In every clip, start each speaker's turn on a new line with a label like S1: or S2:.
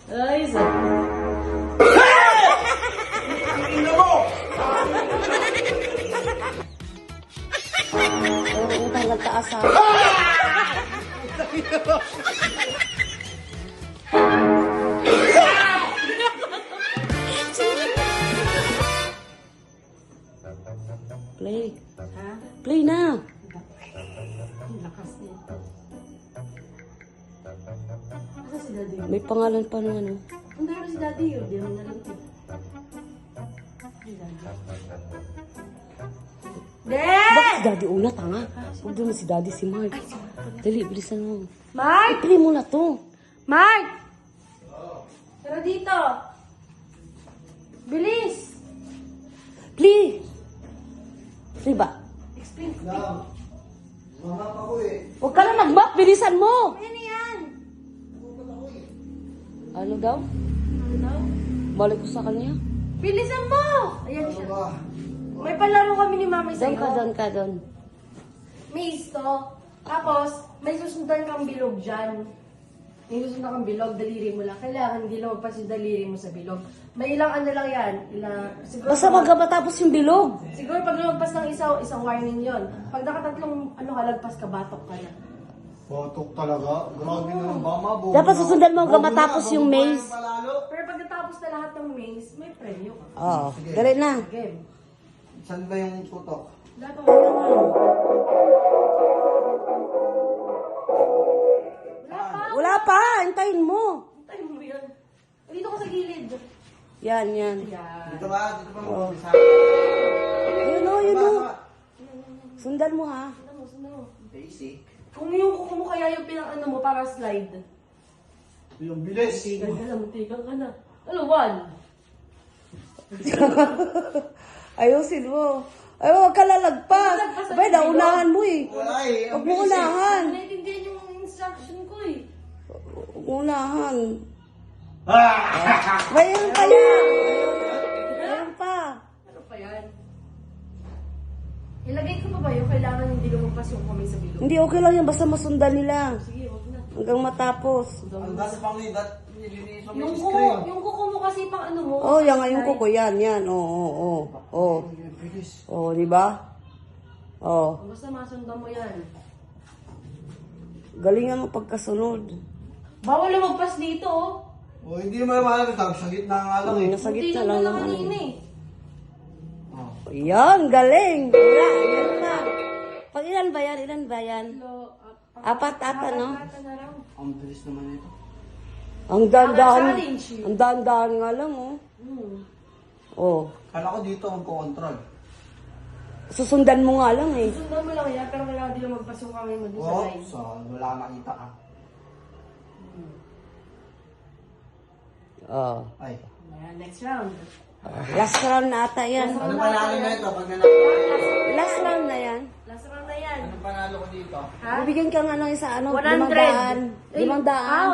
S1: Ay, isa.
S2: Ina mo!
S1: Pero utang nagtaas ha. Play.
S3: Ha?
S1: Play na.
S3: Ang lakas niya. Asa si Daddy?
S1: May pangalan pa ng ano.
S3: Ang dami si Daddy yun. Di naman nalang ito. Si Daddy.
S1: Bakit si Daddy una, tanga? Huwag naman si Daddy, si Mark. Dali, bilisan mo.
S3: Mark!
S1: I-play mo na to.
S3: Mark! Tara dito. Bilis!
S1: Play! Play ba?
S3: Explain.
S2: Mamap ako eh.
S1: Huwag ka na mag-map, bilisan mo!
S3: Ano yan?
S1: Ano daw?
S3: Ano daw?
S1: Balik ko sa kanya.
S3: Bilisan mo! Ayan
S2: Ano
S3: siya.
S2: ba?
S3: May palaro kami ni Mami
S1: Doon
S3: sa'yo.
S1: ka, doon ka, doon.
S3: Maze to. Tapos, may susundan kang bilog dyan. May susundan kang bilog, daliri mo lang. Kailangan hindi lumagpas yung daliri mo sa bilog. May ilang ano lang yan. Siguro,
S1: Basta magkabatapos yung bilog.
S3: siguro pag lumagpas ng isang warning yon. Pag nakatatlong kalagpas ka, batok ka na.
S2: Botok talaga. Grabe na ng mama.
S1: Dapat susundan mo hanggang matapos yung maze.
S3: Pero pag natapos na lahat ng maze, may premyo ka.
S1: Oo, dali na.
S3: Game.
S2: Saan ba yung putok?
S3: Dapat wala naman. Wala pa.
S1: Wala pa, hintayin mo.
S3: Tayo mo yan. Dito ka sa gilid.
S1: Yan, yan.
S3: Yan.
S2: Dito ba? Dito ba mag-umpisa?
S1: Yun o, yun o. Sundan mo ha.
S3: Sundan mo.
S2: Basic.
S3: Kung yung kuko mo kaya yung pinang ano mo para slide.
S2: Yung bilis.
S3: Tigan ka na, matigang ka na. Ano, one?
S1: Ayusin mo. Ay, huwag ka lalagpas.
S3: Lalagpas ang
S1: Abay, naunahan mo eh.
S2: Wala eh.
S1: Huwag mo unahan.
S3: Naiintindihan yung instruction ko eh.
S1: Huwag mo unahan.
S2: Ah!
S1: Bayan pa yan. Bayan pa.
S3: Ano pa yan? Ilagay ko pa ba yung kailangan hindi lumagpas yung kamay sa bilog?
S1: Hindi, okay lang yan. Basta masundan nila.
S3: Sige, wag na.
S1: Hanggang matapos.
S2: Ang gasa pang lidat. Nililinis mo
S3: Yung
S2: yung
S3: kuko,
S2: screen.
S3: yung kuko mo kasi pang ano mo.
S1: Oh, yan nga yung kuko. Yan, yan. Oo, oo, oo. Oo,
S2: Bilis.
S1: oo, di ba? Oo.
S3: Basta masundan mo yan.
S1: Galingan mo pagkasunod.
S3: Bawal lumagpas dito oh.
S2: O, hindi naman mahal. Sa gitna nga lang eh.
S1: Nasa
S3: Hindi
S1: gitna
S3: lang
S1: lang
S3: naman
S1: naman.
S3: kanina eh.
S2: Oh.
S1: Yan, galing. Wala, yan pa. Pag ilan ba yan? Ilan ba yan? Apat ata, no?
S3: Ata na raw.
S2: Ang bilis naman ito.
S1: Ang dandahan.
S3: Challenge.
S1: Ang dandahan nga lang, oh. Oh.
S2: Kala ko dito ang control.
S1: Susundan mo nga lang, eh.
S3: Sundan mo lang yan, pero kailangan di lumagpas yung kamay mo doon sa
S2: Oh,
S3: line.
S2: so wala ka nakita ka.
S1: Oh.
S2: Ay.
S3: Ayan, next round.
S1: Last round na ata yan.
S2: Ano panalo na ito? Pag nanalo?
S1: Last round na yan.
S3: Last round na yan.
S2: Ano panalo ko dito?
S3: Ha?
S1: Bibigyan ka nga ng isa, ano,
S3: 100.
S1: 500. 500.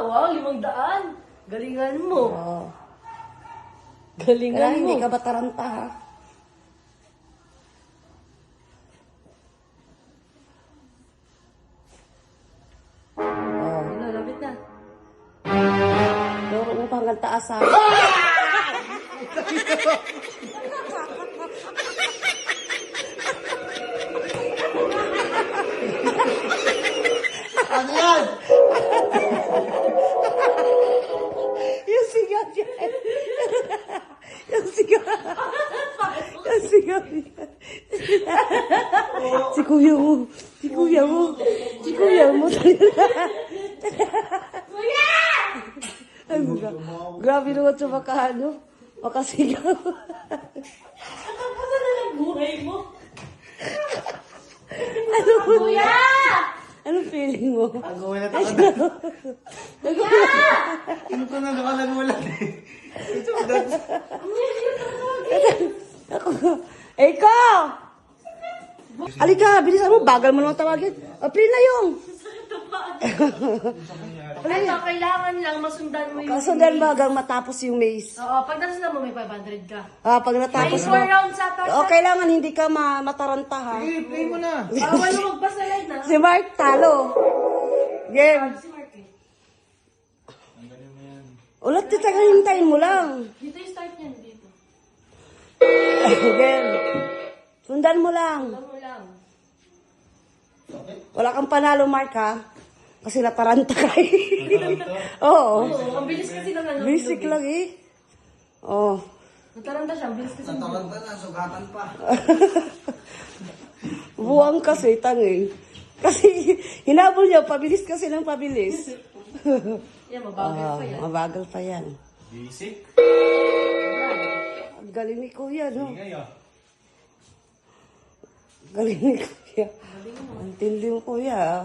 S3: Wow, 500. Galingan mo.
S1: Oh.
S3: Galingan
S1: Kaya
S3: mo.
S1: hindi ka bataranta, ha? Oh.
S3: Ano, lapit na.
S1: Loro mo pa hanggang taas, ha?
S2: Ano yan?
S1: Yung sigaw yan. Yung sigaw. Yung sigaw yan. Si kuya mo. Si kuya mo. Si kuya mo.
S3: Kuya!
S1: Ay, grabe naman sa makahano. Makasigaw.
S3: Nakapasa na ng buhay mo.
S1: Ano mo?
S3: Kuya!
S1: Anong feeling mo?
S2: Nagulat ako na.
S3: Kuya!
S2: Hindi ko na nakalangulat eh. Ito ba?
S1: Ako. Eh, ikaw! Alika, bilisan mo. Bagal mo naman tawagin. Play na yung.
S3: Ito, kailangan lang masundan mo yung...
S1: Kasundan mo hanggang matapos yung maze.
S3: Oo, pag nasundan mo, may 500 ka.
S1: Pag
S3: May
S1: natapos
S3: 4
S1: mo.
S3: rounds ata.
S1: O, kailangan hindi ka mataranta, ha?
S2: Sige, play mo na.
S3: Bawal lumagpas na line na.
S1: Si Mark, talo. Game.
S3: Si Mark eh.
S1: Ulat, hintayin mo lang.
S3: Dito yung start niyan, dito.
S1: Game. Sundan mo lang.
S3: Alam mo lang.
S1: Wala kang panalo, Mark, ha? Kasi nataranta ka eh. Oo.
S3: Oo, ang bilis kasi ng ano.
S1: Basic lang eh. Oh.
S3: Nataranta siya, ang bilis kasi.
S2: Nataranta na, sugatan pa.
S1: Buwang kasi, tanging. Kasi, hinabol niya, pabilis kasi ng pabilis.
S3: Yan, mabagal pa yan.
S1: Mabagal pa yan.
S2: Basic.
S1: Ang galing ni Kuya, no?
S2: Ingay ah.
S1: Galing ni Kuya. Ang tindi mo, Kuya. ah.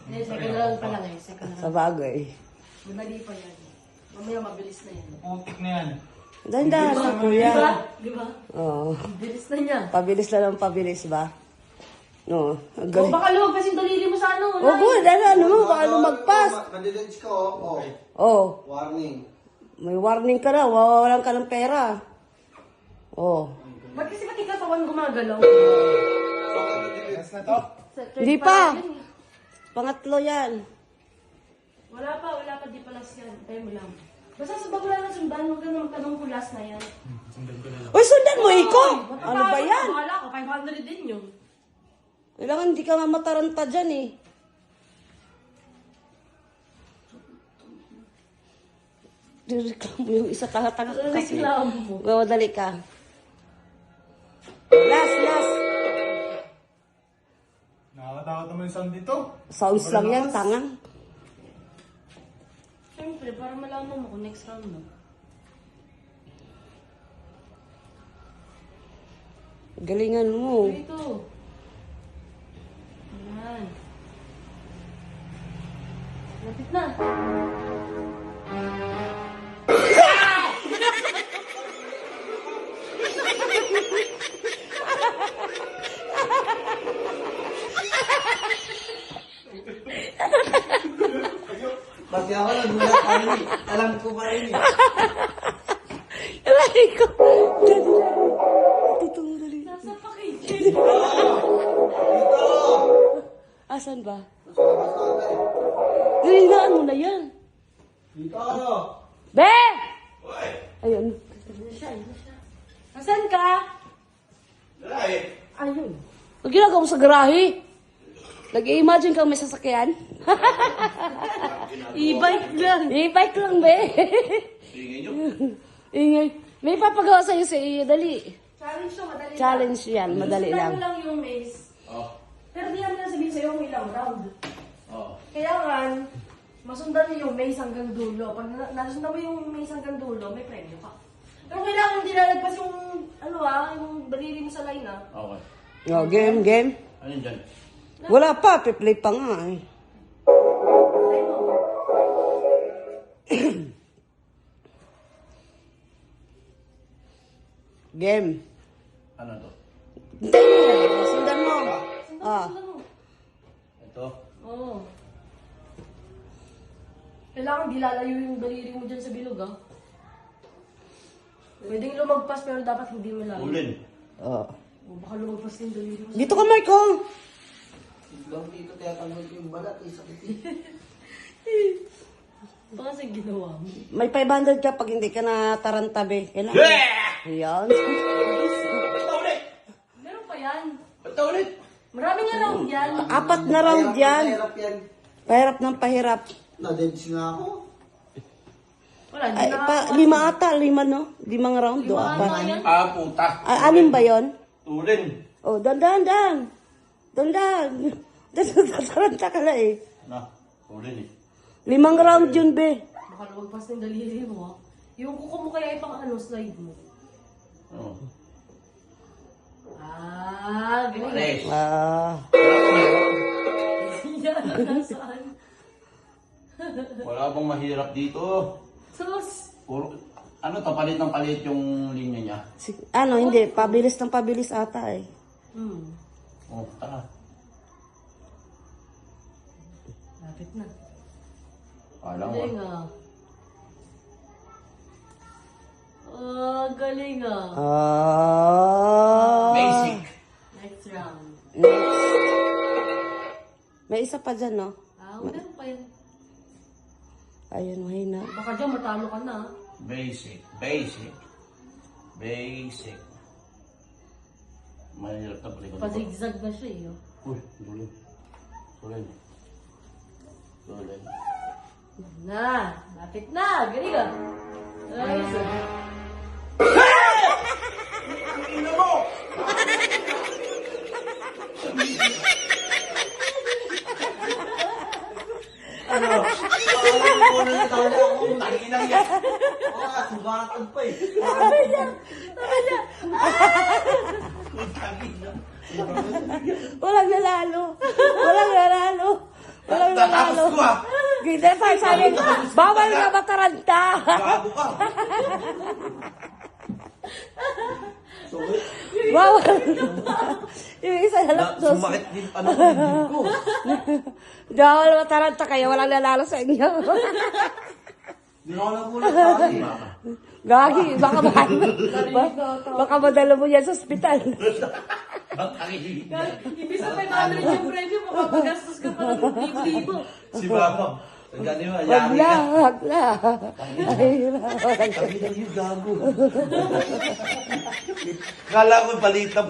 S3: Eh, second round pa lang eh. Second
S1: Sa
S3: round.
S1: bagay.
S3: Madali pa yan. Mamaya mabilis na yan.
S2: Putik na yan.
S1: Dahan-dahan lang, Kuya.
S3: Diba? Diba?
S1: Oo.
S3: Bilis na niya.
S1: Pabilis lang ng pabilis ba? No. Ang
S3: O
S1: galing.
S3: baka lumagpas yung daliri mo sa ano.
S1: Oh, good. Ano mo? Baka lumagpas.
S2: Nadilench ka oh.
S1: Oh.
S2: Warning.
S1: May warning ka na. Wawalan ka ng pera. Oh.
S3: Ba't kasi ba't ikatawan gumagalaw?
S2: Yes na to?
S1: Hindi pa. Pangatlo yan.
S3: Wala pa, di pa last yan. Tayo mo lang. Basta sa bagla na sundan, huwag ka na magtanong kung last na yan.
S1: Uy, sundan mo, Iko. Ano ba yan?
S3: Bahala ko, 500 din yun.
S1: Kailangan hindi ka nga mataranta dyan eh. Reklamo yung isa tanga-tanga kasi.
S3: Reklamo mo.
S1: Gawadali ka. Last.
S2: Nakakatakot naman yung sound dito.
S1: Sounds lang yan, tangang.
S3: Siyempre, para malaman mo kung next round mo.
S1: Galingan mo.
S3: Dito. Ayan. Lapit na.
S2: Pati ako nagulat pa rin. Alam ko pa rin eh.
S1: Aray ko. Dito mo dali.
S3: Nasa package.
S1: Asan ba?
S2: Sa labas ka ate.
S1: Galingaan mo na yan.
S2: Dito.
S1: Be! Ayun.
S3: Nasaan ka?
S2: Dali.
S3: Ayun.
S1: Ang ginagawa mo sa garahe? Nag-i-imagine kang may sasakyan?
S3: E-bike lang.
S1: E-bike lang, be. Ingay. May papagawa sa'yo sa iyo. Dali.
S3: Challenge to, madali
S1: Challenge yan. Madali
S3: Gusto
S1: lang.
S3: lang yung maze.
S2: Oh.
S3: Pero di namin sabihin sa'yo kung ilang round.
S2: Oh.
S3: Kailangan, masundan niyo yung maze hanggang dulo. Pag nasundan mo yung maze hanggang dulo, may premyo ka. Pero kailangan hindi lalagpas yung, yung daliri mo sa line,
S2: Okay.
S1: Oh, game.
S2: Ano yun dyan?
S1: Wala pa. Piplay pa nga eh.
S3: Line mo.
S1: Game.
S2: Ano to?
S1: Hintayin mo. Sundan mo. Ah.
S3: Sundan mo.
S2: Ito.
S3: Oo. Kailangan di lalayo yung daliri mo dyan sa bilog, Pwedeng lumagpas pero dapat hindi mo lalayo.
S2: Ulin.
S1: Oh.
S3: O baka lumagpas yung daliri mo.
S1: Dito ka, Marco.
S2: Lang dito tiyatanggal ko yung balat. Sakit eh.
S3: Ito kasi ginawa mo.
S1: May 500 ka pag hindi ka natarantabe. Kailangan. Yan.
S2: Ba't ulit?
S3: Meron pa yan.
S2: Ba't ulit?
S3: Maraming nga round yan.
S1: 4 na round yan.
S2: Mahirap yan.
S1: Pahirap ng pahirap.
S2: Na-dench nga ako.
S3: Wala, hindi
S1: Ay,
S3: na.
S1: 5 ata. 5, no? 5 round. O, 4.
S3: yan.
S2: Ah, puta.
S1: 6 ba yun?
S2: Ulin.
S1: Oh, dandan. Tataranta ka na eh.
S2: Na, ulin eh.
S1: 5 round yun, be.
S3: Baka lumagpas ng daliri mo, Yung kuko mo kaya ipang slide mo.
S2: Oo.
S3: Ganun.
S2: Alis.
S1: Ah.
S3: Yan, nasaan?
S2: Wala bang mahirap dito?
S3: Sus!
S2: Puro, ano to, palit ng palit yung linya niya.
S1: Hindi. Pabilis ng pabilis ata eh.
S2: Oh, tara.
S3: Lapit na.
S2: Alam mo.
S3: Galing galing
S2: Basic.
S3: Next round.
S1: Next. May isa pa dyan, no?
S3: Meron pa yan.
S1: Ayun, mahina.
S3: Baka dyan matalo ka na.
S4: Basic. Mahirap na pala.
S3: Pa-zigzag na siya eh. Oh.
S4: Uy, duling. Duling.
S3: Na, lapit na. Galing ah. Ayos ah.
S4: Ina mo!
S2: Ano? Alam ko na ito na ako. Tanginang yan. Sugatan pa eh.
S1: Walang nanalo. Walang nanalo. Walang nanalo.
S4: Tatapos ko ah!
S1: Ganda pa, sabi ko, bawal na mataranta.
S4: Gago ka!
S1: Bawal. Yung isa na lang dos.
S4: Sumakit din ano ko yung dib ko.
S1: Bawal mataranta kayo, walang nanalo sa inyo.
S2: Hindi na ako nagulat sa akin.
S1: Gagi, baka madala mo yan sa ospital.
S3: Ibig sa 500 yung premyo, makapagastos ka pa ng libo-libo.
S4: Si Mama. Ganyan mo,
S1: Wag
S4: yari
S1: na,
S4: na.
S1: wag na. Ay,
S4: Sabi na yung gago. Kala ko palit lang.